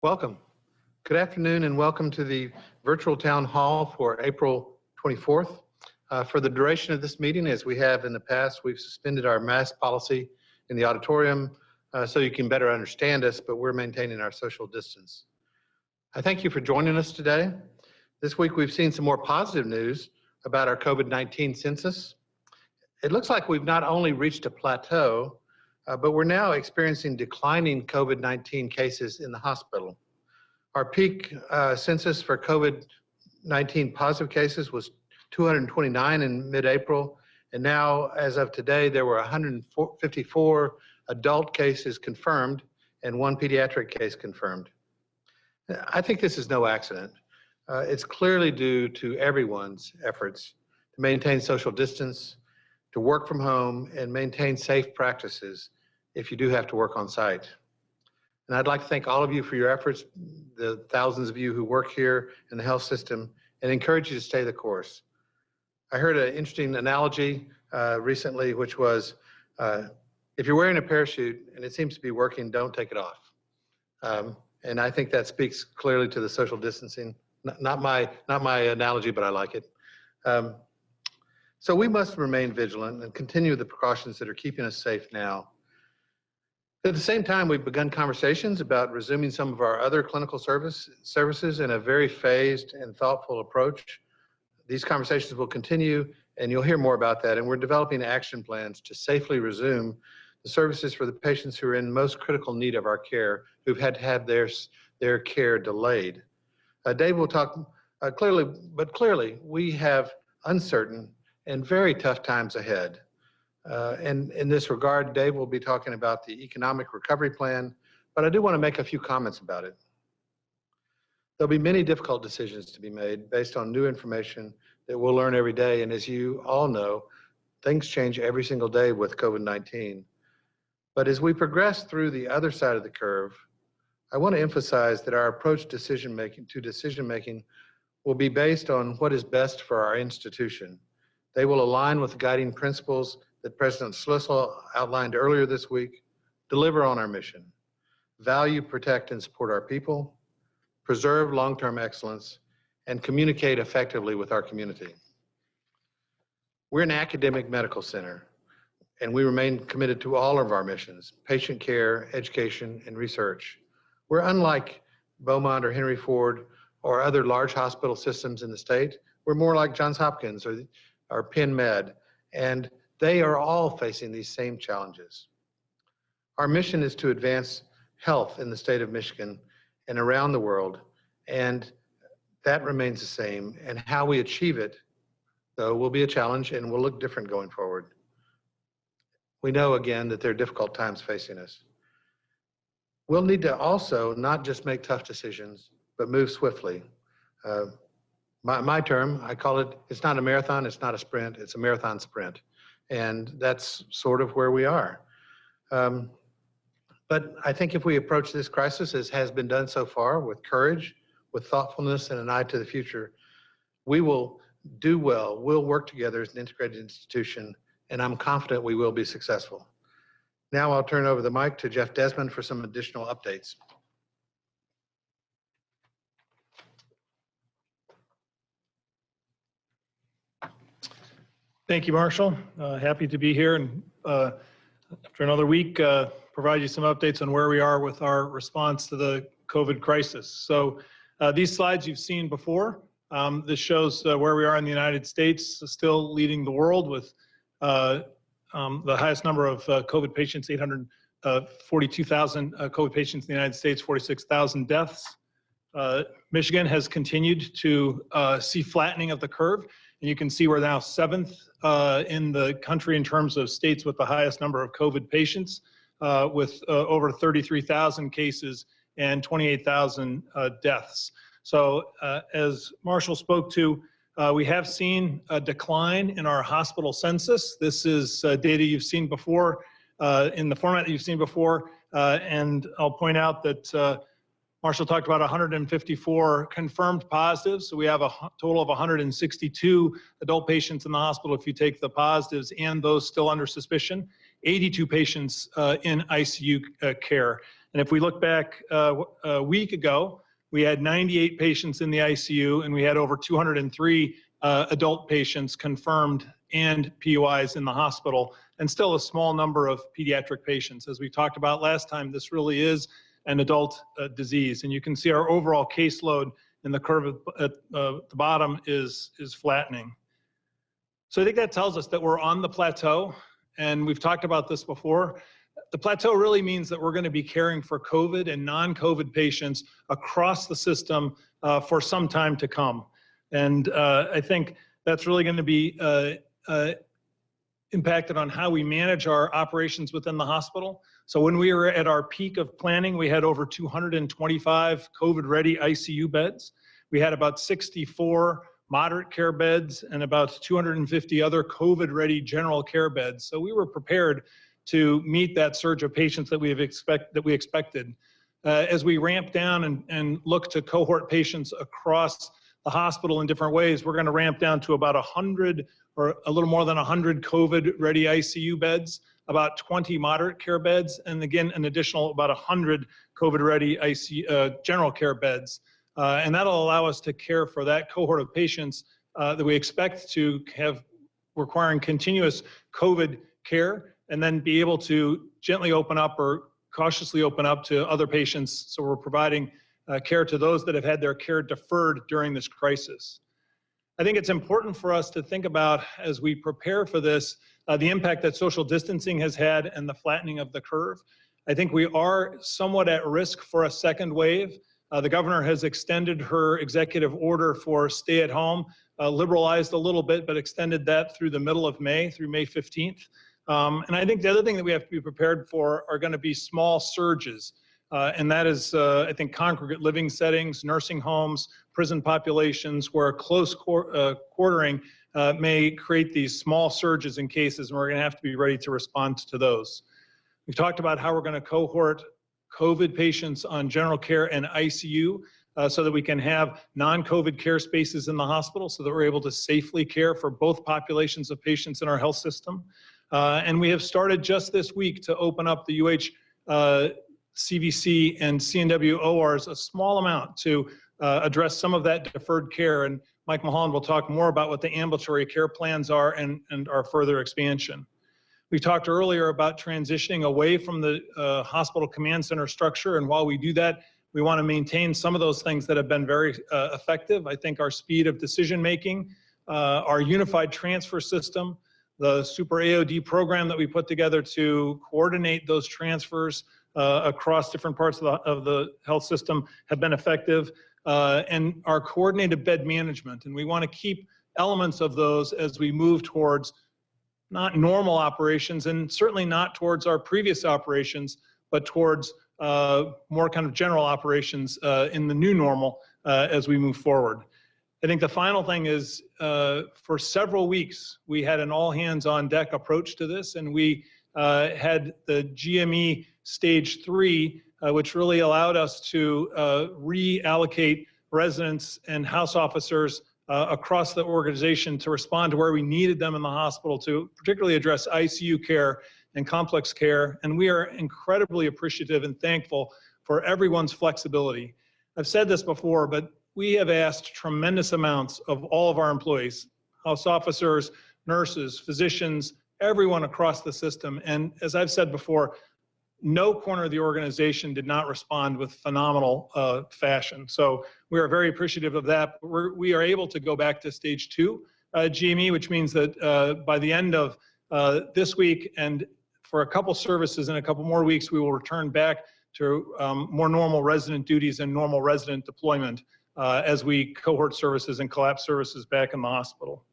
Welcome. Good afternoon and welcome to the virtual town hall for April 24th. For the duration of this meeting, as we have in the past, we've suspended our mask policy in the auditorium so you can better understand us, but we're maintaining our social distance. I thank you for joining us today. This week we've seen some more positive news about our COVID-19 census. It looks like we've not only reached a plateau, but we're now experiencing declining COVID-19 cases in the hospital. Our peak census for COVID-19 positive cases was 229 in mid-April, and now, as of today, there were 154 adult cases confirmed and one pediatric case confirmed. I think this is no accident. It's clearly due to everyone's efforts to maintain social distance, to work from home, and maintain safe practices if you do have to work on site. And I'd like to thank all of you for your efforts, the thousands of you who work here in the health system, and encourage you to stay the course. I heard an interesting analogy recently, which was, if you're wearing a parachute and it seems to be working, don't take it off. And I think that speaks clearly to the social distancing. Not my analogy, but I like it. So we must remain vigilant and continue the precautions that are keeping us safe now. At the same time, we've begun conversations about resuming some of our other clinical services in a very phased and thoughtful approach. These conversations will continue, and you'll hear more about that. And we're developing action plans to safely resume the services for the patients who are in most critical need of our care, who've had to have their care delayed. Dave will talk clearly, we have uncertain and very tough times ahead. And in this regard, Dave will be talking about the economic recovery plan, but I do want to make a few comments about it. There'll be many difficult decisions to be made based on new information that we'll learn every day. And as you all know, things change every single day with COVID-19. But as we progress through the other side of the curve, I want to emphasize that our approach to decision making will be based on what is best for our institution. They will align with the guiding principles that President Schlissel outlined earlier this week, deliver on our mission, value, protect, and support our people, preserve long-term excellence, and communicate effectively with our community. We're an academic medical center, and we remain committed to all of our missions: patient care, education, and research. We're unlike Beaumont or Henry Ford or other large hospital systems in the state. We're more like Johns Hopkins or Penn Med, and they are all facing these same challenges. Our mission is to advance health in the state of Michigan and around the world, and that remains the same. And how we achieve it, though, will be a challenge and will look different going forward. We know, again, that there are difficult times facing us. We'll need to also not just make tough decisions, but move swiftly. My term, I call it, it's not a marathon, it's not a sprint, it's a marathon sprint. And that's sort of where we are. But I think if we approach this crisis, as has been done so far, with courage, with thoughtfulness, and an eye to the future, we will do well. We'll work together as an integrated institution, and I'm confident we will be successful. Now I'll turn over the mic to Jeff Desmond for some additional updates. Thank you, Marshall. Happy to be here and after another week, provide you some updates on where we are with our response to the COVID crisis. So these slides you've seen before. This shows where we are in the United States, still leading the world with the highest number of COVID patients, 842,000 COVID patients in the United States, 46,000 deaths. Michigan has continued to see flattening of the curve. And you can see we're now 7th in the country in terms of states with the highest number of COVID patients, with over 33,000 cases and 28,000 deaths. So as Marshall spoke to, we have seen a decline in our hospital census. This is data you've seen before in the format that you've seen before. And I'll point out that Marshall talked about 154 confirmed positives. So we have a total of 162 adult patients in the hospital if you take the positives and those still under suspicion, 82 patients in ICU care. And if we look back a week ago, we had 98 patients in the ICU, and we had over 203 adult patients confirmed and PUIs in the hospital, and still a small number of pediatric patients. As we talked about last time, this really is an adult disease. And you can see our overall caseload in the curve at the bottom is flattening. So I think that tells us that we're on the plateau, and we've talked about this before. The plateau really means that we're going to be caring for COVID and non-COVID patients across the system for some time to come. And I think that's really going to be impacted on how we manage our operations within the hospital. So when we were at our peak of planning, we had over 225 COVID-ready ICU beds. We had about 64 moderate care beds and about 250 other COVID-ready general care beds. So we were prepared to meet that surge of patients that we expected. As we ramp down and look to cohort patients across the hospital in different ways, we're going to ramp down to about 100 or a little more than 100 COVID-ready ICU beds, about 20 moderate care beds, and again, an additional about 100 COVID-ready general care beds. And that'll allow us to care for that cohort of patients that we expect to have requiring continuous COVID care, and then be able to gently open up or cautiously open up to other patients. So we're providing care to those that have had their care deferred during this crisis. I think it's important for us to think about, as we prepare for this, the impact that social distancing has had and the flattening of the curve. I think we are somewhat at risk for a second wave. The governor has extended her executive order for stay at home, liberalized a little bit, but extended that through the middle of May, through May 15th. And I think the other thing that we have to be prepared for are going to be small surges. And that is, I think, congregate living settings, nursing homes, prison populations, where close quartering may create these small surges in cases, and we're going to have to be ready to respond to those. We've talked about how we're going to cohort COVID patients on general care and ICU so that we can have non-COVID care spaces in the hospital so that we're able to safely care for both populations of patients in our health system. And we have started just this week to open up the CVC and CNW ORs a small amount to address some of that deferred care. And Mike Mulholland will talk more about what the ambulatory care plans are and our further expansion. We talked earlier about transitioning away from the hospital command center structure. And while we do that, we want to maintain some of those things that have been very effective. I think our speed of decision making, our unified transfer system, the Super AOD program that we put together to coordinate those transfers across different parts of the health system have been effective, and our coordinated bed management. And we want to keep elements of those as we move towards not normal operations, and certainly not towards our previous operations, but towards more kind of general operations in the new normal as we move forward. I think the final thing is, for several weeks, we had an all-hands-on-deck approach to this, and we had the GME Stage 3, which really allowed us to reallocate residents and house officers across the organization to respond to where we needed them in the hospital to particularly address ICU care and complex care. And we are incredibly appreciative and thankful for everyone's flexibility. I've said this before, but we have asked tremendous amounts of all of our employees, house officers, nurses, physicians, everyone across the system. And as I've said before, no corner of the organization did not respond with phenomenal fashion. So we are very appreciative of that. We are able to go back to Stage 2 GME, which means that by the end of this week and for a couple services in a couple more weeks, we will return back to more normal resident duties and normal resident deployment as we cohort services and collapse services back in the hospital.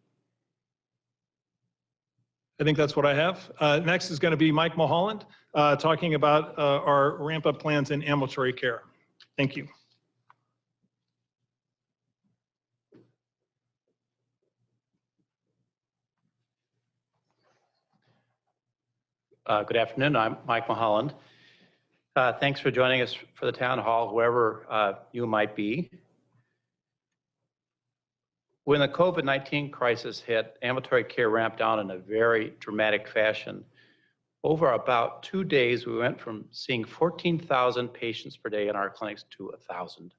I think that's what I have. Next is going to be Mike Mulholland talking about our ramp-up plans in ambulatory care. Thank you. Good afternoon. I'm Mike Mulholland. Thanks for joining us for the town hall, wherever you might be. When the COVID-19 crisis hit, ambulatory care ramped down in a very dramatic fashion. Over about 2 days, we went from seeing 14,000 patients per day in our clinics to 1,000.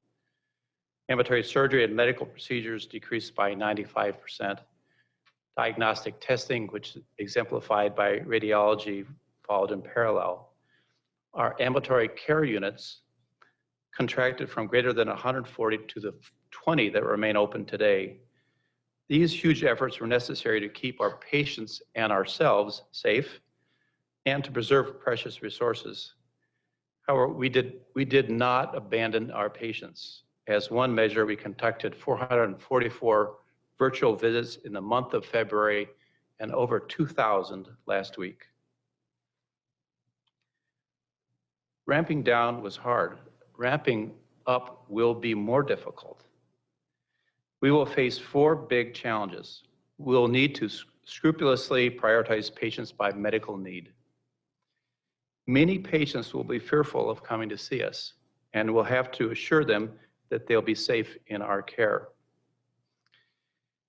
Ambulatory surgery and medical procedures decreased by 95%. Diagnostic testing, which is exemplified by radiology, followed in parallel. Our ambulatory care units contracted from greater than 140 to the 20 that remain open today. These huge efforts were necessary to keep our patients and ourselves safe and to preserve precious resources. However, we did not abandon our patients. As one measure, we conducted 444 virtual visits in the month of February and over 2,000 last week. Ramping down was hard. Ramping up will be more difficult. We will face 4 big challenges. We'll need to scrupulously prioritize patients by medical need. Many patients will be fearful of coming to see us, and we'll have to assure them that they'll be safe in our care.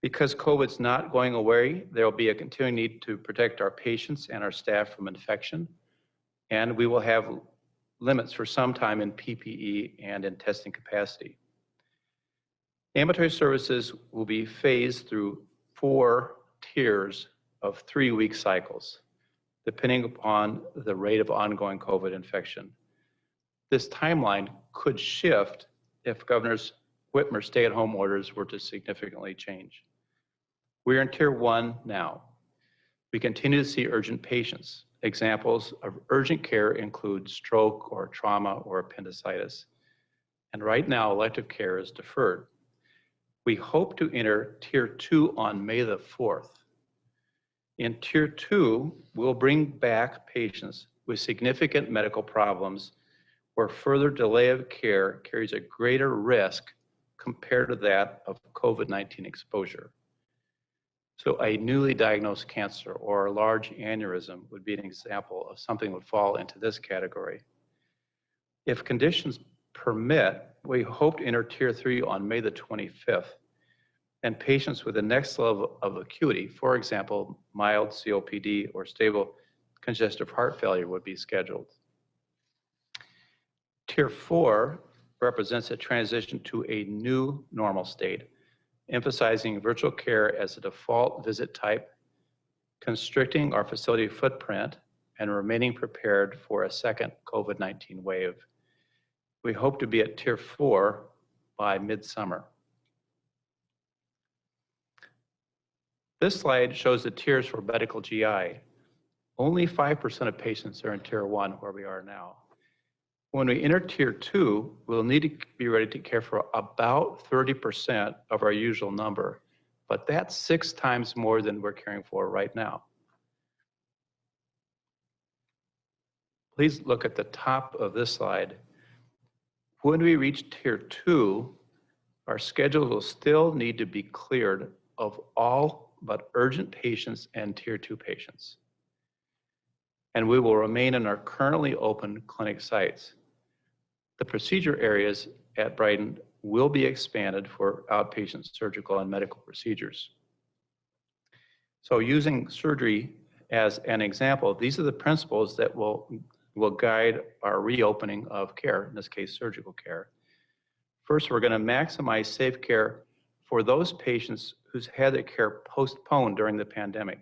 Because COVID's not going away, there will be a continuing need to protect our patients and our staff from infection, and we will have limits for some time in PPE and in testing capacity. Ambulatory services will be phased through 4 tiers of 3-week cycles, depending upon the rate of ongoing COVID infection. This timeline could shift if Governor Whitmer's stay-at-home orders were to significantly change. We're in Tier 1 now. We continue to see urgent patients. Examples of urgent care include stroke or trauma or appendicitis. And right now, elective care is deferred. We hope to enter Tier 2 on May the 4th. In Tier 2, we'll bring back patients with significant medical problems where further delay of care carries a greater risk compared to that of COVID-19 exposure. So a newly diagnosed cancer or a large aneurysm would be an example of something that would fall into this category. If conditions permit, we hope to enter Tier 3 on May the 25th, and patients with the next level of acuity, for example, mild COPD or stable congestive heart failure, would be scheduled. Tier 4 represents a transition to a new normal state, emphasizing virtual care as a default visit type, constricting our facility footprint, and remaining prepared for a second COVID-19 wave. We hope to be at Tier 4 by midsummer. This slide shows the tiers for medical GI. Only 5% of patients are in Tier 1 where we are now. When we enter Tier 2, we'll need to be ready to care for about 30% of our usual number, but that's 6 times more than we're caring for right now. Please look at the top of this slide. When we reach Tier 2, our schedule will still need to be cleared of all but urgent patients and Tier 2 patients. And we will remain in our currently open clinic sites. The procedure areas at Brighton will be expanded for outpatient surgical and medical procedures. So using surgery as an example, these are the principles that will guide our reopening of care, in this case, surgical care. First, we're going to maximize safe care for those patients who's had their care postponed during the pandemic.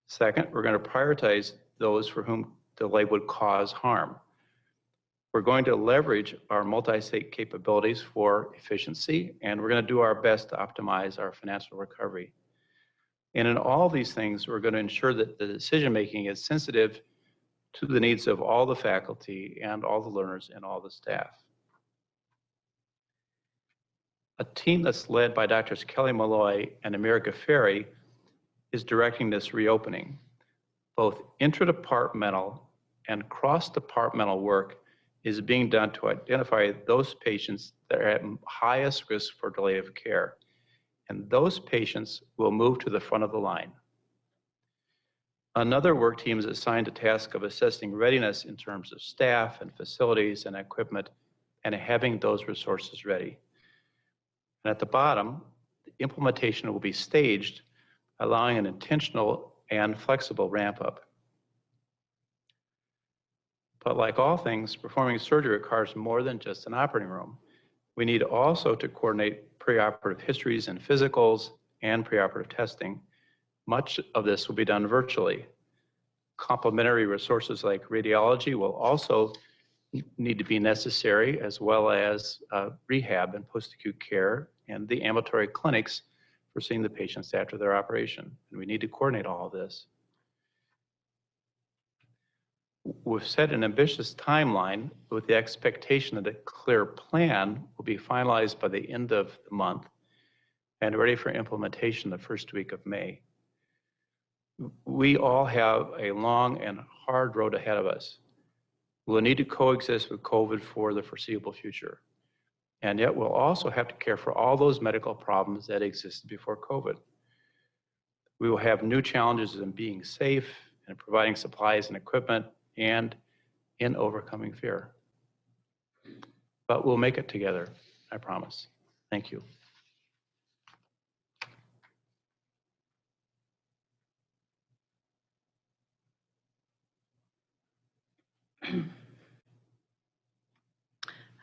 Second, we're going to prioritize those for whom delay would cause harm. We're going to leverage our multi-state capabilities for efficiency, and we're going to do our best to optimize our financial recovery. And in all these things, we're going to ensure that the decision-making is sensitive to the needs of all the faculty and all the learners and all the staff. A team that's led by Drs. Kelly Malloy and Amir Ghaffari is directing this reopening. Both intradepartmental and cross-departmental work is being done to identify those patients that are at highest risk for delay of care. And those patients will move to the front of the line. Another work team is assigned the task of assessing readiness in terms of staff and facilities and equipment and having those resources ready. And at the bottom, the implementation will be staged, allowing an intentional and flexible ramp up. But like all things, performing surgery requires more than just an operating room. We need also to coordinate preoperative histories and physicals and preoperative testing. Much of this will be done virtually. Complementary resources like radiology will also need to be necessary, as well as rehab and post-acute care and the ambulatory clinics for seeing the patients after their operation. And we need to coordinate all of this. We've set an ambitious timeline with the expectation that a clear plan will be finalized by the end of the month and ready for implementation the first week of May. We all have a long and hard road ahead of us. We'll need to coexist with COVID for the foreseeable future. And yet we'll also have to care for all those medical problems that existed before COVID. We will have new challenges in being safe and providing supplies and equipment and in overcoming fear. But we'll make it together, I promise. Thank you.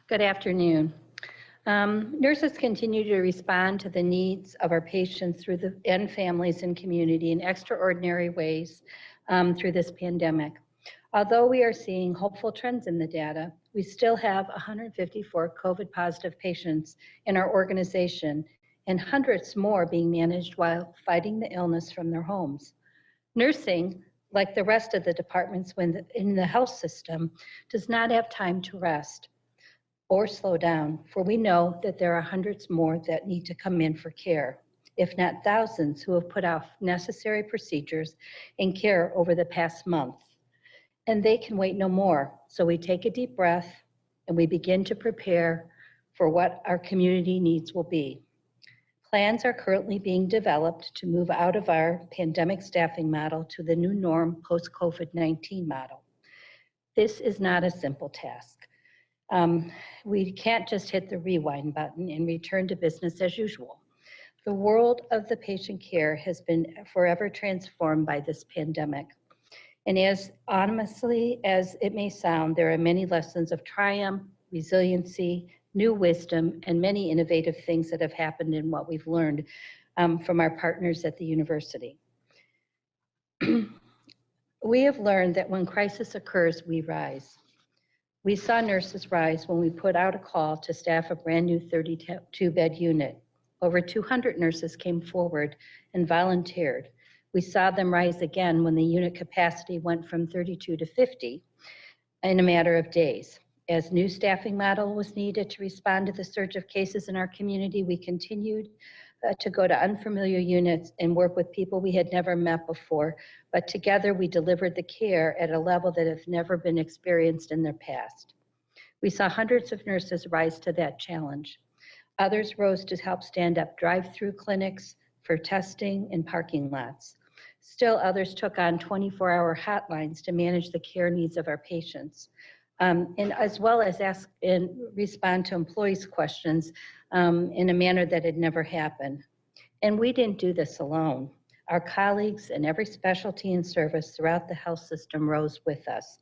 Good afternoon. Nurses continue to respond to the needs of our patients and families and community in extraordinary ways through this pandemic. Although we are seeing hopeful trends in the data, we still have 154 COVID positive patients in our organization and hundreds more being managed while fighting the illness from their homes. Nursing, like the rest of the departments in the health system, does not have time to rest or slow down, for we know that there are hundreds more that need to come in for care, if not thousands who have put off necessary procedures and care over the past month. And they can wait no more. So we take a deep breath and we begin to prepare for what our community needs will be. Plans are currently being developed to move out of our pandemic staffing model to the new norm post-COVID-19 model. This is not a simple task. We can't just hit the rewind button and return to business as usual. The world of the patient care has been forever transformed by this pandemic. And as honestly as it may sound, there are many lessons of triumph, resiliency, new wisdom, and many innovative things that have happened in what we've learned from our partners at the university. We have learned that when crisis occurs, we rise. We saw nurses rise when we put out a call to staff a brand new 32-bed unit. Over 200 nurses came forward and volunteered. We saw them rise again when the unit capacity went from 32 to 50 in a matter of days. As new staffing model was needed to respond to the surge of cases in our community, we continued to go to unfamiliar units and work with people we had never met before, but together we delivered the care at a level that has never been experienced in their past. We saw hundreds of nurses rise to that challenge. Others rose to help stand up drive-through clinics for testing in parking lots. Still others took on 24-hour hotlines to manage the care needs of our patients, and as well as ask and respond to employees' questions in a manner that had never happened. And we didn't do this alone. Our colleagues in every specialty and service throughout the health system rose with us.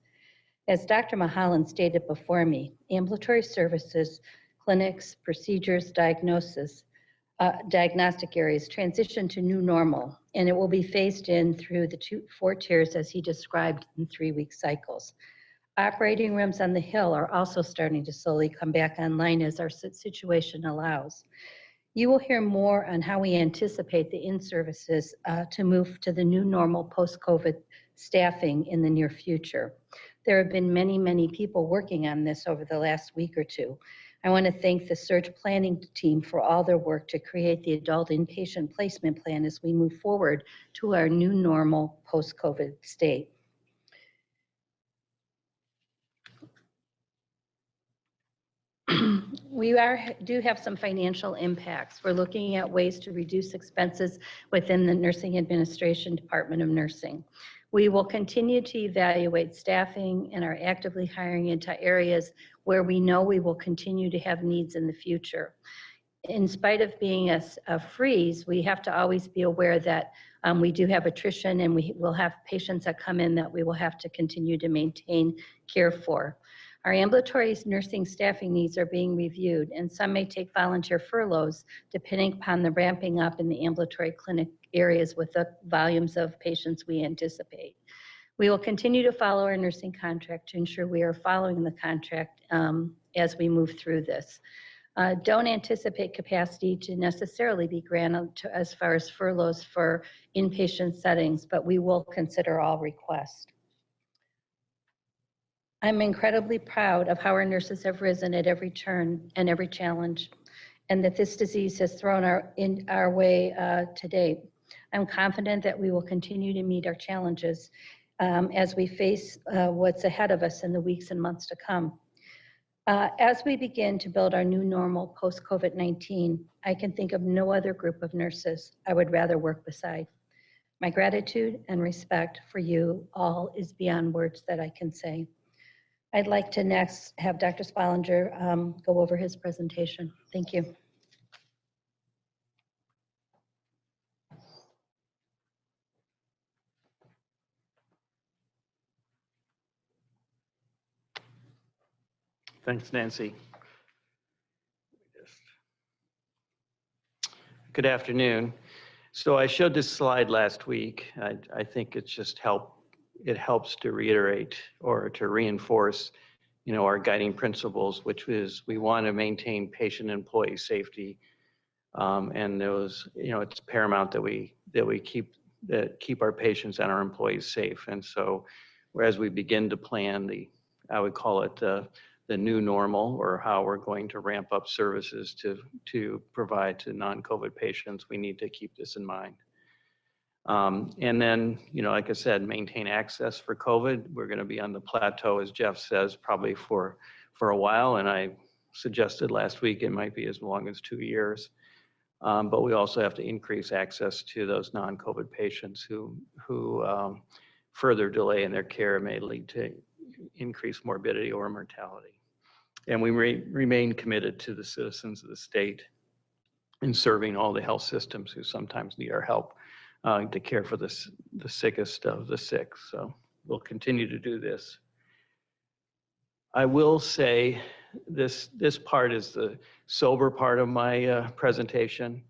As Dr. Mulholland stated before me, ambulatory services, clinics, procedures, diagnostic areas transition to new normal, and it will be phased in through the 4 tiers as he described in 3-week cycles. Operating rooms on the Hill are also starting to slowly come back online as our situation allows. You will hear more on how we anticipate the in-services to move to the new normal post-COVID staffing in the near future. There have been many, many people working on this over the last week or two. I want to thank the surge planning team for all their work to create the adult inpatient placement plan as we move forward to our new normal post-COVID state. We do have some financial impacts. We're looking at ways to reduce expenses within the Nursing Administration Department of Nursing. We will continue to evaluate staffing and are actively hiring into areas where we know we will continue to have needs in the future. In spite of being a freeze, we have to always be aware that We do have attrition, and we will have patients that come in that we will have to continue to maintain care for. Our ambulatory nursing staffing needs are being reviewed, and some may take volunteer furloughs depending upon the ramping up in the ambulatory clinic areas with the volumes of patients we anticipate. We will continue to follow our nursing contract to ensure we are following the contract as we move through this. Don't anticipate capacity to necessarily be granted as far as furloughs for inpatient settings, but we will consider all requests. I'm incredibly proud of how our nurses have risen at every turn and every challenge, and that this disease has thrown our way to date. I'm confident that we will continue to meet our challenges as we face what's ahead of us in the weeks and months to come. As we begin to build our new normal post-COVID-19, I can think of no other group of nurses I would rather work beside. My gratitude and respect for you all is beyond words that I can say. I'd like to next have Dr. Spollinger go over his presentation. Thank you. Thanks, Nancy. Good afternoon. So I showed this slide last week. I think it's just it helps to reiterate or to reinforce, our guiding principles, which is we want to maintain patient and employee safety. And those, it's paramount that we keep our patients and our employees safe. And so as we begin to plan I would call it the new normal, or how we're going to ramp up services to provide to non-COVID patients, we need to keep this in mind. And then, like I said, maintain access for COVID. We're going to be on the plateau, as Jeff says, probably for a while. And I suggested last week it might be as long as 2 years. But we also have to increase access to those non-COVID patients who further delay in their care may lead to increased morbidity or mortality. And we remain committed to the citizens of the state in serving all the health systems who sometimes need our help to care for the sickest of the sick. So we'll continue to do this. I will say this part is the sober part of my presentation,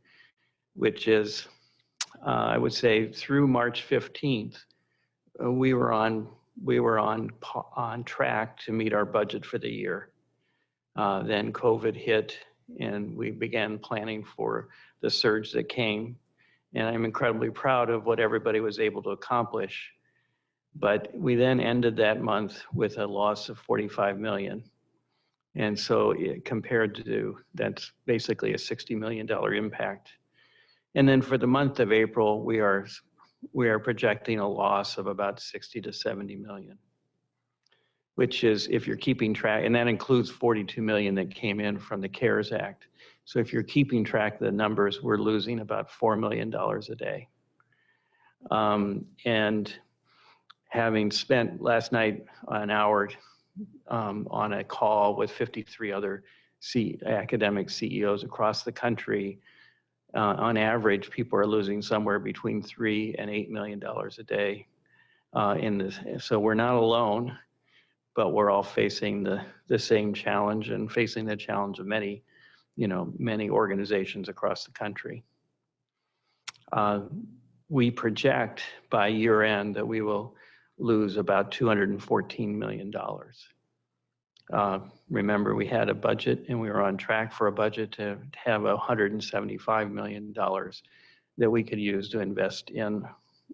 which is, I would say through March 15th, we were on track to meet our budget for the year. Then COVID hit, and we began planning for the surge that came. And I'm incredibly proud of what everybody was able to accomplish. But we then ended that month with a loss of $45 million. And so compared to, that's basically a $60 million impact. And then for the month of April, we are projecting a loss of about 60 to 70 million, which is, if you're keeping track, and that includes 42 million that came in from the CARES Act. So if you're keeping track of the numbers, we're losing about $4 million a day. And having spent last night an hour on a call with 53 other academic CEOs across the country, on average, people are losing somewhere between $3 and $8 million a day in this. So we're not alone, but we're all facing the same challenge and facing the challenge of many organizations across the country. We project by year end that we will lose about $214 million. Remember, we had a budget and we were on track for a budget to have $175 million that we could use to invest in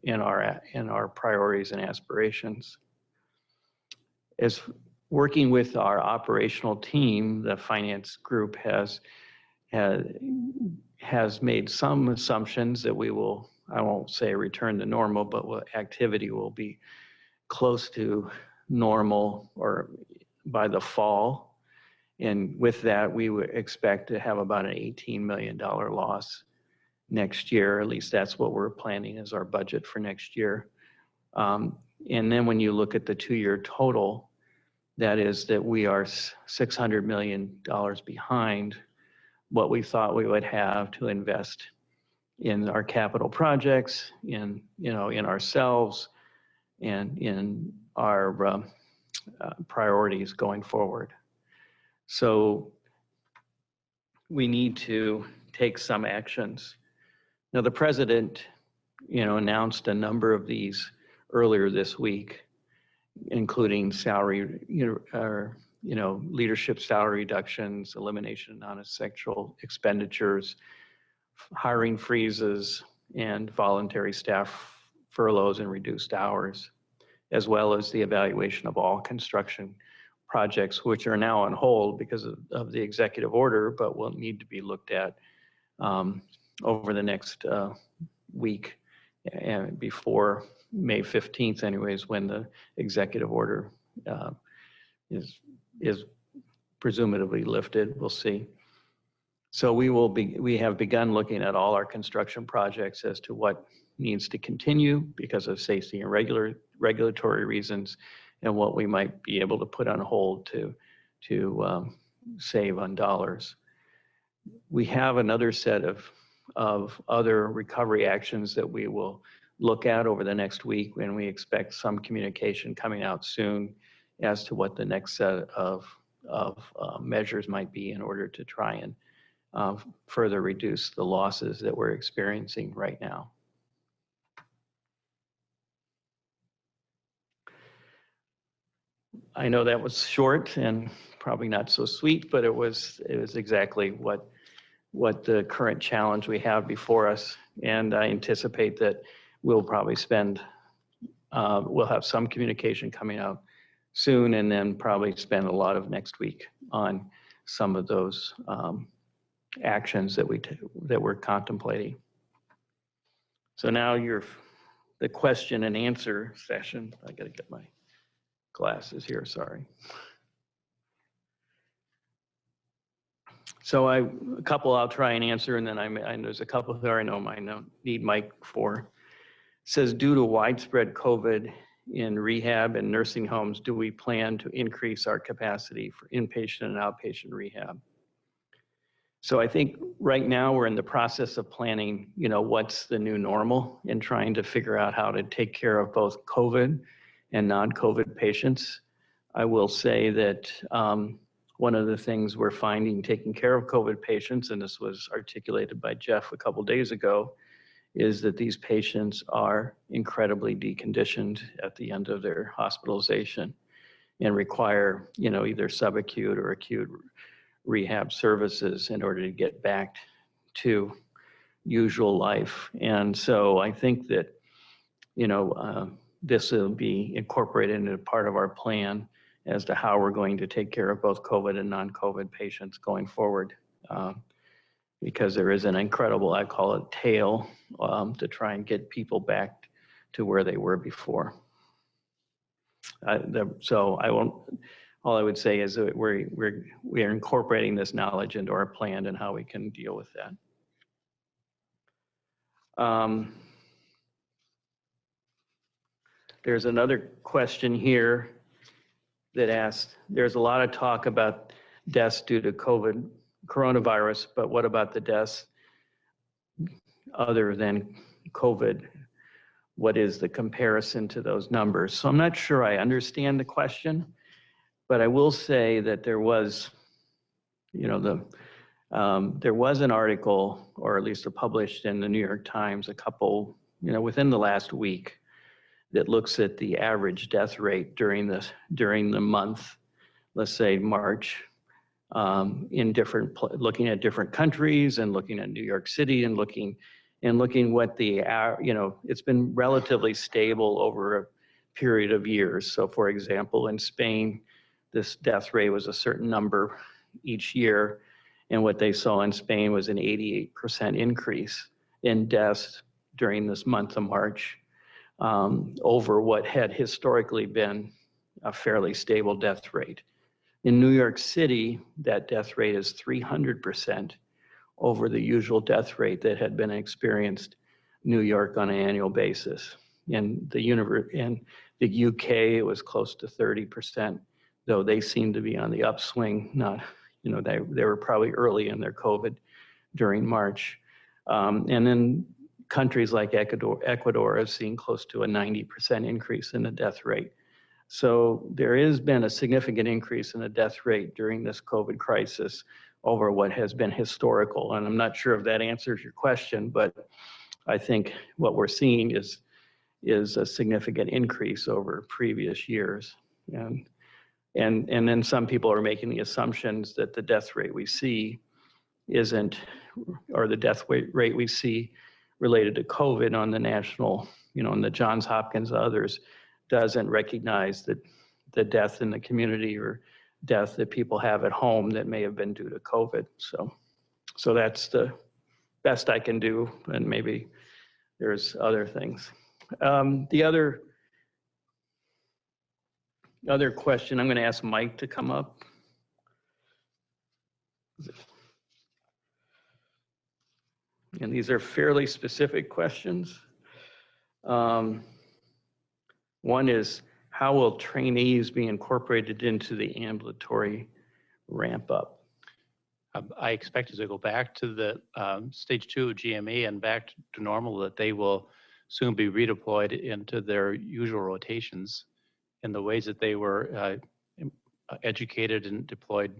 our priorities and aspirations. As working with our operational team, the finance group has made some assumptions that we will, I won't say return to normal, but activity will be close to normal or by the fall. And with that, we would expect to have about an $18 million loss next year. At least that's what we're planning as our budget for next year. And then when you look at the 2-year total, that is that we are $600 million behind what we thought we would have to invest in our capital projects, in ourselves, and in our priorities going forward. So we need to take some actions. Now, the president, announced a number of these earlier this week, including salary, leadership salary reductions, elimination of non-essential expenditures, hiring freezes, and voluntary staff furloughs and reduced hours, as well as the evaluation of all construction projects, which are now on hold because of the executive order, but will need to be looked at over the next week and before May 15th anyways, when the executive order is presumably lifted. We'll see. So we have begun looking at all our construction projects as to what needs to continue because of safety and regulatory reasons, and what we might be able to put on hold to save on dollars. We have another set of other recovery actions that we will look at over the next week, and we expect some communication coming out soon as to what the next set of measures might be in order to try and further reduce the losses that we're experiencing right now. I know that was short and probably not so sweet, but it was exactly what the current challenge we have before us. And I anticipate that we'll probably we'll have some communication coming out soon, and then probably spend a lot of next week on some of those actions that we're contemplating. So now the question and answer session. I got to get my glasses here, sorry. So a couple I'll try and answer, and then there's a couple that I know I need Mike for. It says, due to widespread COVID in rehab and nursing homes, do we plan to increase our capacity for inpatient and outpatient rehab? So I think right now we're in the process of planning, what's the new normal, and trying to figure out how to take care of both COVID and non-COVID patients. I will say that one of the things we're finding taking care of COVID patients, and this was articulated by Jeff a couple days ago, is that these patients are incredibly deconditioned at the end of their hospitalization and require, either subacute or acute rehab services in order to get back to usual life. And so I think that, this will be incorporated into part of our plan as to how we're going to take care of both COVID and non-COVID patients going forward. Because there is an incredible, I call it, tail to try and get people back to where they were before. All I would say is that we are incorporating this knowledge into our plan and how we can deal with that. There's another question here that asked, there's a lot of talk about deaths due to coronavirus, but what about the deaths other than COVID? What is the comparison to those numbers? So I'm not sure I understand the question, but I will say that there was, there was an article, or at least published in the New York Times within the last week, that looks at the average death rate during the month, let's say March, looking at different countries and looking at New York City and looking what it's been relatively stable over a period of years. So for example, in Spain, this death rate was a certain number each year. And what they saw in Spain was an 88% increase in deaths during this month of March, over what had historically been a fairly stable death rate. In New York City, that death rate is 300% over the usual death rate that had been experienced in New York on an annual basis. In the UK, it was close to 30%, though they seem to be on the upswing. They were probably early in their COVID during March. And then countries like Ecuador have seen close to a 90% increase in the death rate. So there has been a significant increase in the death rate during this COVID crisis over what has been historical. And I'm not sure if that answers your question, but I think what we're seeing is a significant increase over previous years. And then some people are making the assumptions that the death rate we see isn't, or the death rate we see related to COVID on the national, in the Johns Hopkins, others, doesn't recognize that the death in the community or death that people have at home that may have been due to COVID. So that's the best I can do, and maybe there's other things. The other question, I'm going to ask Mike to come up. And these are fairly specific questions. One is, how will trainees be incorporated into the ambulatory ramp up? I expect as we go back to the stage 2 GME and back to normal, that they will soon be redeployed into their usual rotations in the ways that they were educated and deployed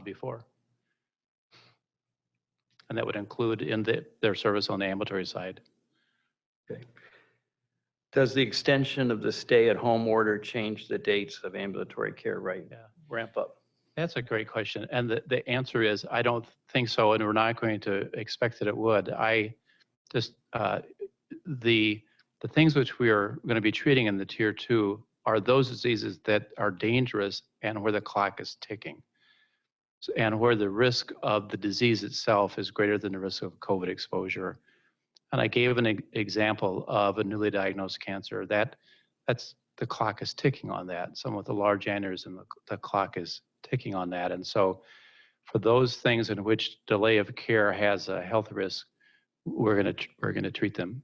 before. And that would include in their service on the ambulatory side. Okay. Does the extension of the stay-at-home order change the dates of ambulatory care ramp up? That's a great question. And the answer is, I don't think so, and we're not going to expect that it would. I just, the things which we are going to be treating in the tier 2 are those diseases that are dangerous and where the clock is ticking, and where the risk of the disease itself is greater than the risk of COVID exposure. And I gave an example of a newly diagnosed cancer. That's the clock is ticking on that. Some with the large aneurysm, the clock is ticking on that. And so for those things in which delay of care has a health risk, we're gonna treat them.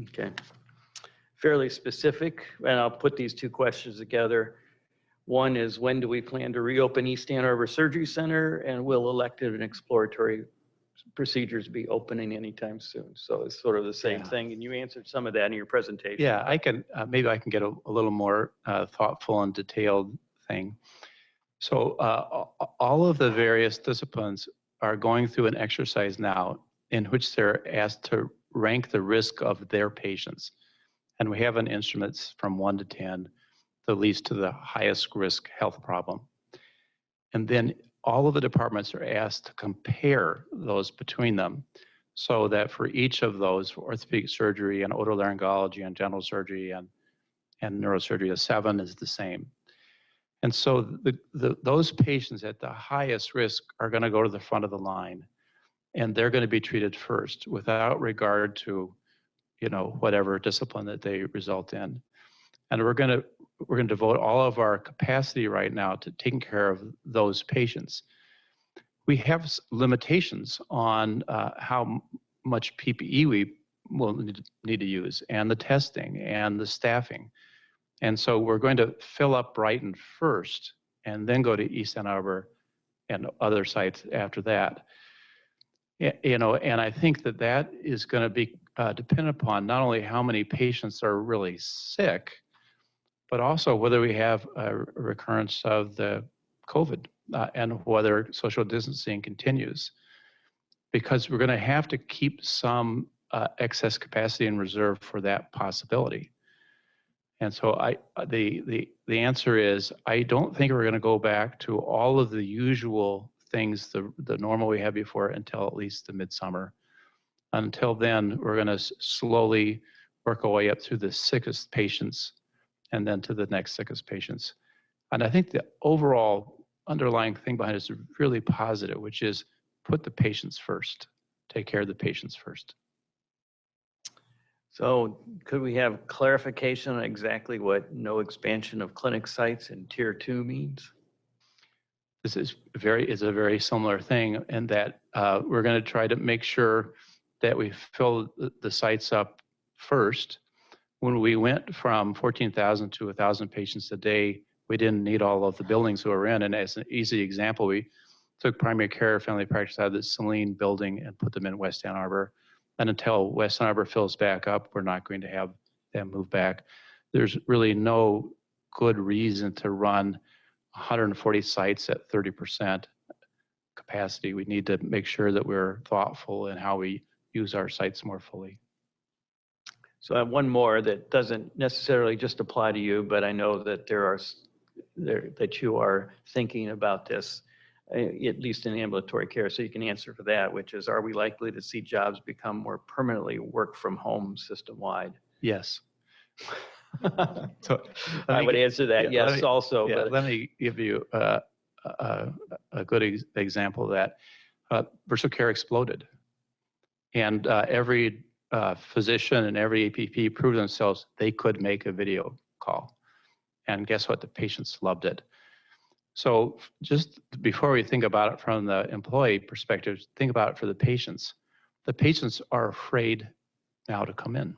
Okay. Fairly specific, and I'll put these two questions together. One is, when do we plan to reopen East Ann Arbor Surgery Center, and will elective and exploratory procedures be opening anytime soon? So it's sort of the same thing, and you answered some of that in your presentation. Yeah, I can, maybe I can get a little more thoughtful and detailed thing. So all of the various disciplines are going through an exercise now in which they're asked to rank the risk of their patients. And we have an instruments from 1 to 10, the least to the highest risk health problem. And then all of the departments are asked to compare those between them, so that for each of those, for orthopedic surgery and otolaryngology and general surgery and neurosurgery, a 7 is the same. And so those patients at the highest risk are going to go to the front of the line, and they're going to be treated first without regard to, whatever discipline that they result in. And we're going to devote all of our capacity right now to taking care of those patients. We have limitations on how much PPE we will need to use, and the testing and the staffing. And so we're going to fill up Brighton first, and then go to East Ann Arbor and other sites after that. And I think that is going to be dependent upon not only how many patients are really sick, but also whether we have a recurrence of the COVID and whether social distancing continues. Because we're going to have to keep some excess capacity in reserve for that possibility. And so the answer is, I don't think we're going to go back to all of the usual things, the normal we had before, until at least the midsummer. Until then, we're going to slowly work our way up through the sickest patients and then to the next sickest patients. And I think the overall underlying thing behind it is really positive, which is put the patients first, take care of the patients first. So could we have clarification on exactly what no expansion of clinic sites in tier 2 means? This is a very similar thing, in that we're going to try to make sure that we fill the sites up first. When we went from 14,000 to 1,000 patients a day, we didn't need all of the buildings we were in. And as an easy example, we took primary care family practice out of the Saline building and put them in West Ann Arbor. And until West Ann Arbor fills back up, we're not going to have them move back. There's really no good reason to run 140 sites at 30% capacity. We need to make sure that we're thoughtful in how we use our sites more fully. So I have one more that doesn't necessarily just apply to you, but I know that that you are thinking about this, at least in ambulatory care, so you can answer for that, which is, are we likely to see jobs become more permanently work from home system-wide? Yes. So I would answer that yeah, yes also. Yeah, But let me give you a good example of that. Virtual care exploded. And every physician and every APP proved themselves they could make a video call. And guess what? The patients loved it. So just before we think about it from the employee perspective, think about it for the patients. The patients are afraid now to come in.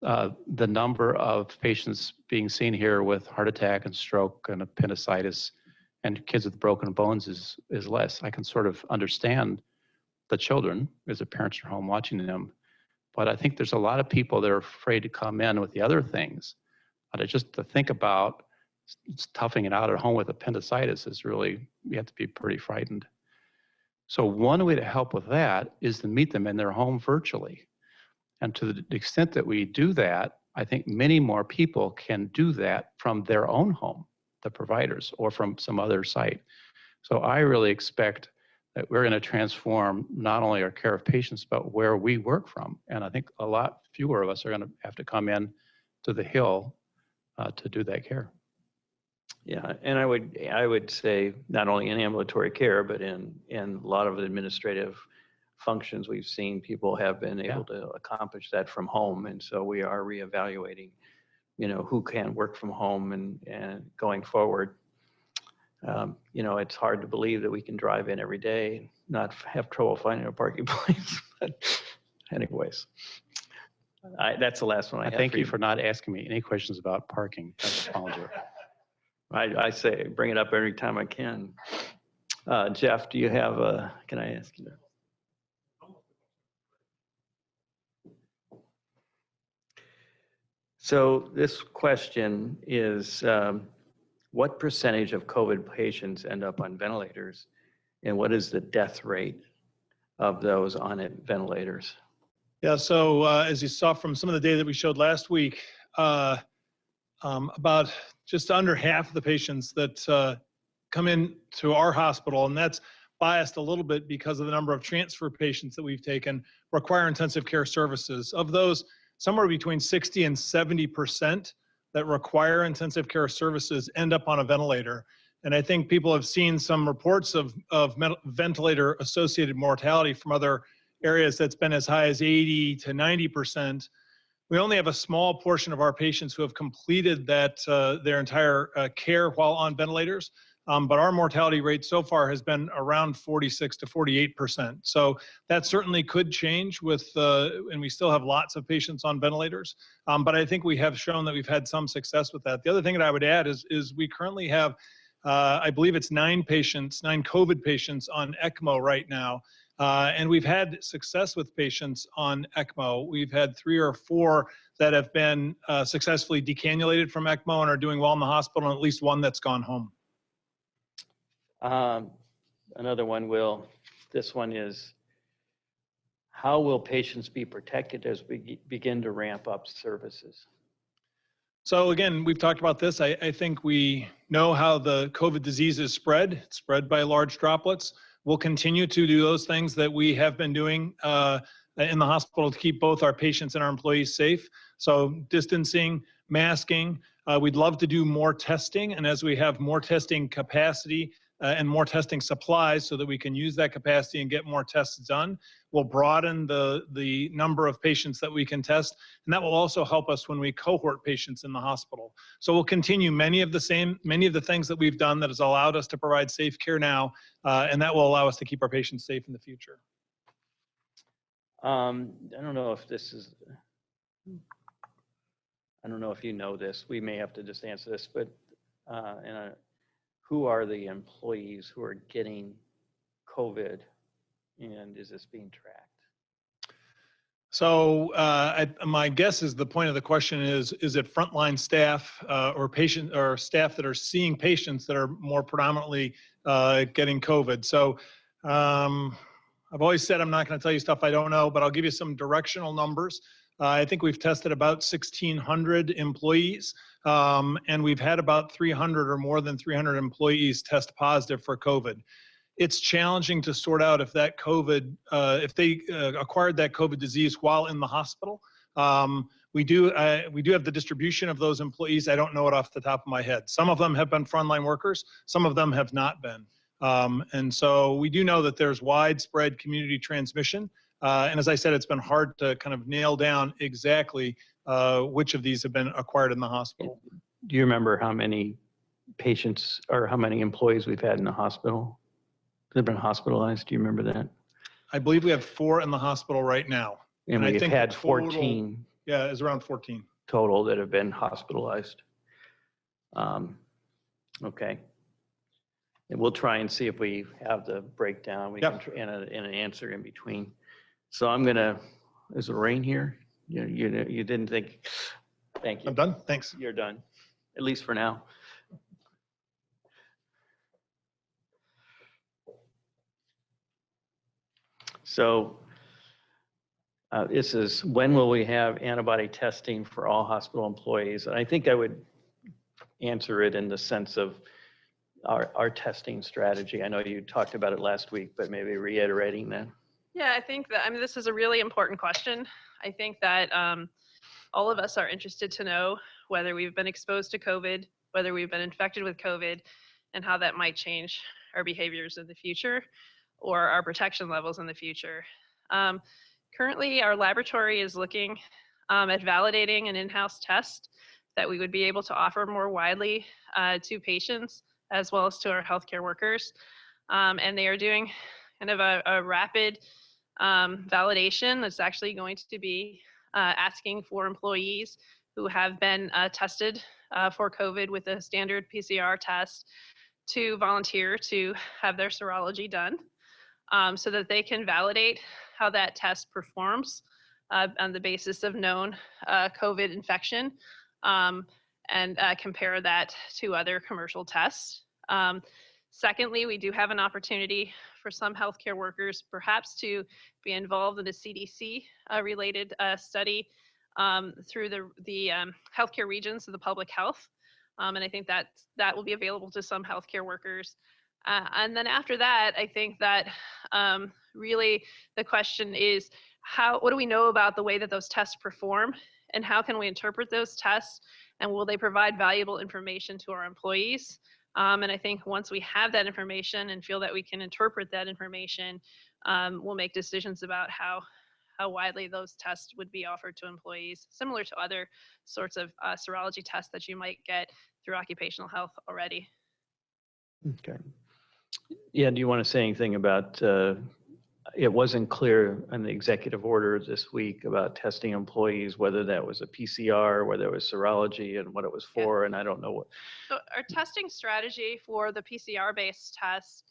The number of patients being seen here with heart attack and stroke and appendicitis and kids with broken bones is less. I can sort of understand the children as the parents are home watching them, but I think there's a lot of people that are afraid to come in with the other things. But just to think about toughing it out at home with appendicitis is really, you have to be pretty frightened. So one way to help with that is to meet them in their home virtually. And to the extent that we do that, I think many more people can do that from their own home, the providers, or from some other site. So I really expect that we're going to transform not only our care of patients, but where we work from. And I think a lot fewer of us are going to have to come in to the Hill to do that care. yeah, and I would say not only in ambulatory care, but in a lot of administrative functions, we've seen people have been able to accomplish that from home. And so we are reevaluating, who can work from home and going forward. It's hard to believe that we can drive in every day, not have trouble finding a parking place. But anyways, that's the last one I have. Thank you for not asking me any questions about parking. I say bring it up every time I can. Jeff, do you have can I ask you that? So this question is, what percentage of COVID patients end up on ventilators, and what is the death rate of those on ventilators? Yeah, so as you saw from some of the data that we showed last week, about just under half of the patients that come in to our hospital, and that's biased a little bit because of the number of transfer patients that we've taken, require intensive care services. Of those, somewhere between 60 and 70% that require intensive care services end up on a ventilator. And I think people have seen some reports of ventilator-associated mortality from other areas that's been as high as 80 to 90%. We only have a small portion of our patients who have completed that their entire care while on ventilators. But our mortality rate so far has been around 46 to 48%. So that certainly could change and we still have lots of patients on ventilators. But I think we have shown that we've had some success with that. The other thing that I would add is we currently have, I believe it's 9 COVID patients on ECMO right now. And we've had success with patients on ECMO. We've had 3 or 4 that have been successfully decannulated from ECMO and are doing well in the hospital, and at least 1 that's gone home. Another one this one is, how will patients be protected as we begin to ramp up services? So again, we've talked about this. I think we know how the COVID disease is spread. It's spread by large droplets. We'll continue to do those things that we have been doing in the hospital to keep both our patients and our employees safe. So distancing, masking. We'd love to do more testing. And as we have more testing capacity and more testing supplies so that we can use that capacity and get more tests done, we'll broaden the number of patients that we can test. And that will also help us when we cohort patients in the hospital. So we'll continue many of the things that we've done that has allowed us to provide safe care now, and that will allow us to keep our patients safe in the future. I don't know if you know this. We may have to just answer this, but who are the employees who are getting COVID, and is this being tracked? So my guess is the point of the question is it frontline staff or patient or staff that are seeing patients that are more predominantly getting COVID? So I've always said I'm not going to tell you stuff I don't know, but I'll give you some directional numbers. I think we've tested about 1,600 employees, and we've had about 300 or more than 300 employees test positive for COVID. It's challenging to sort out if that COVID, if they acquired that COVID disease while in the hospital. We do have the distribution of those employees. I don't know it off the top of my head. Some of them have been frontline workers. Some of them have not been. And so we do know that there's widespread community transmission. And as I said, it's been hard to kind of nail down exactly which of these have been acquired in the hospital. Do you remember how many patients or how many employees we've had in the hospital? They've been hospitalized. Do you remember that? I believe we have 4 in the hospital right now. And I we've think had the total- 14 Yeah, it's around 14. total that have been hospitalized. Okay. And we'll try and see if we have the breakdown. We Yep. can and an answer in between. So I'm gonna. Is it rain here? You didn't think? Thank you. I'm done. Thanks. You're done, at least for now. So this is, when will we have antibody testing for all hospital employees? And I think I would answer it in the sense of our testing strategy. I know you talked about it last week, but maybe reiterating that. Yeah, I think that, this is a really important question. I think that all of us are interested to know whether we've been exposed to COVID, whether we've been infected with COVID, and how that might change our behaviors in the future or our protection levels in the future. Currently, our laboratory is looking at validating an in-house test that we would be able to offer more widely to patients as well as to our healthcare workers. And they are doing kind of a rapid validation that's actually going to be asking for employees who have been tested for COVID with a standard PCR test to volunteer to have their serology done so that they can validate how that test performs on the basis of known COVID infection and compare that to other commercial tests. Secondly, we do have an opportunity for some healthcare workers perhaps to be involved in a CDC related study through the healthcare regions of the public health. And I think that will be available to some healthcare workers. And then after that, I think that really the question is what do we know about the way that those tests perform and how can we interpret those tests and will they provide valuable information to our employees? And I think once we have that information and feel that we can interpret that information, we'll make decisions about how widely those tests would be offered to employees, similar to other sorts of serology tests that you might get through occupational health already. Okay. Yeah, do you want to say anything about, it wasn't clear in the executive order this week about testing employees, whether that was a PCR, whether it was serology and what it was for, and I don't know what. So our testing strategy for the PCR-based tests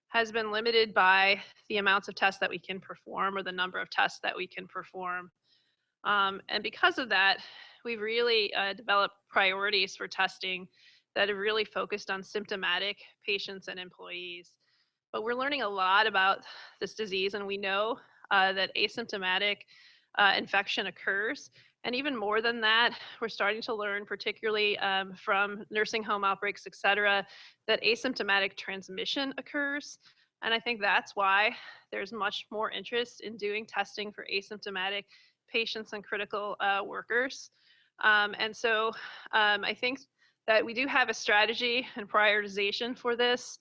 has been limited by the amounts of tests that we can perform or the number of tests that we can perform. And because of that, we've really developed priorities for testing that have really focused on symptomatic patients and employees. But we're learning a lot about this disease, and we know that asymptomatic infection occurs. And even more than that, we're starting to learn, particularly from nursing home outbreaks, et cetera, that asymptomatic transmission occurs. And I think that's why there's much more interest in doing testing for asymptomatic patients and critical workers. And so I think that we do have a strategy and prioritization for this.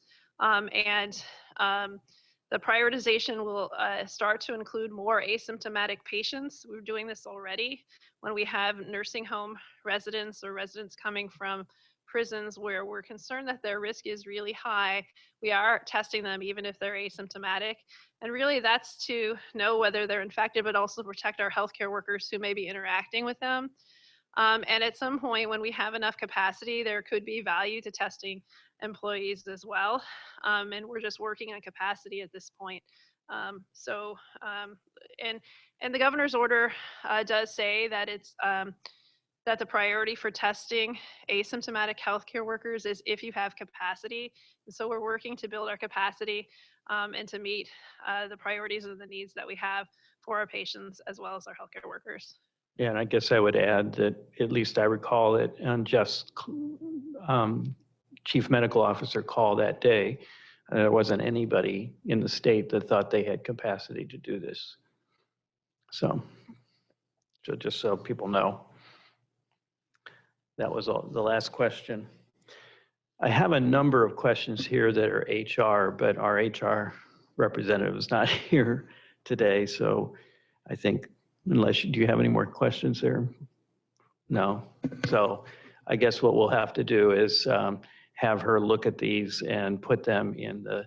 The prioritization will start to include more asymptomatic patients. We're doing this already when we have nursing home residents or residents coming from prisons where we're concerned that their risk is really high. We are testing them even if they're asymptomatic. And really that's to know whether they're infected, but also protect our healthcare workers who may be interacting with them. And at some point when we have enough capacity, there could be value to testing employees as well. And we're just working on capacity at this point. And the governor's order does say that it's that the priority for testing asymptomatic healthcare workers is if you have capacity. And so we're working to build our capacity and to meet the priorities and the needs that we have for our patients as well as our healthcare workers. Yeah, and I guess I would add that at least I recall it on Jeff's chief medical officer call that day. There wasn't anybody in the state that thought they had capacity to do this. So just so people know. That was the last question. I have a number of questions here that are HR, but our HR representative is not here today. So I think do you have any more questions there? No. So I guess what we'll have to do is have her look at these and put them in the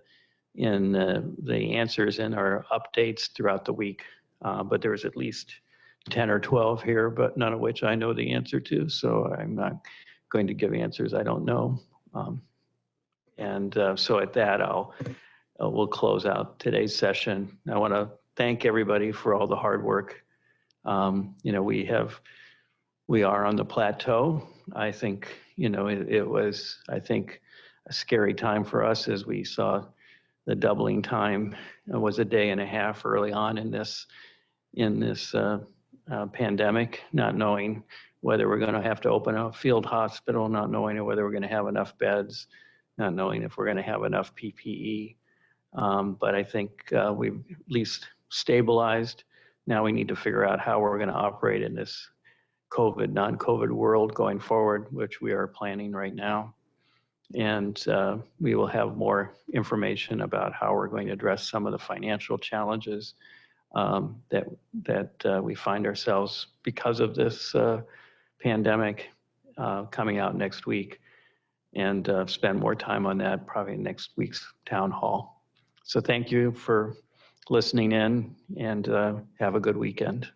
answers in our updates throughout the week. But there's at least 10 or 12 here, but none of which I know the answer to. So I'm not going to give answers I don't know. So at that, we'll close out today's session. I want to thank everybody for all the hard work. We are on the plateau. I think, it was, I think, a scary time for us as we saw the doubling time. It was a day and a half early on in this pandemic, not knowing whether we're going to have to open a field hospital, not knowing whether we're going to have enough beds, not knowing if we're going to have enough PPE. But I think we've at least stabilized. Now we need to figure out how we're going to operate in this COVID, non-COVID world going forward, which we are planning right now. And we will have more information about how we're going to address some of the financial challenges that we find ourselves because of this pandemic coming out next week, and spend more time on that probably next week's town hall. So thank you for listening in, and have a good weekend.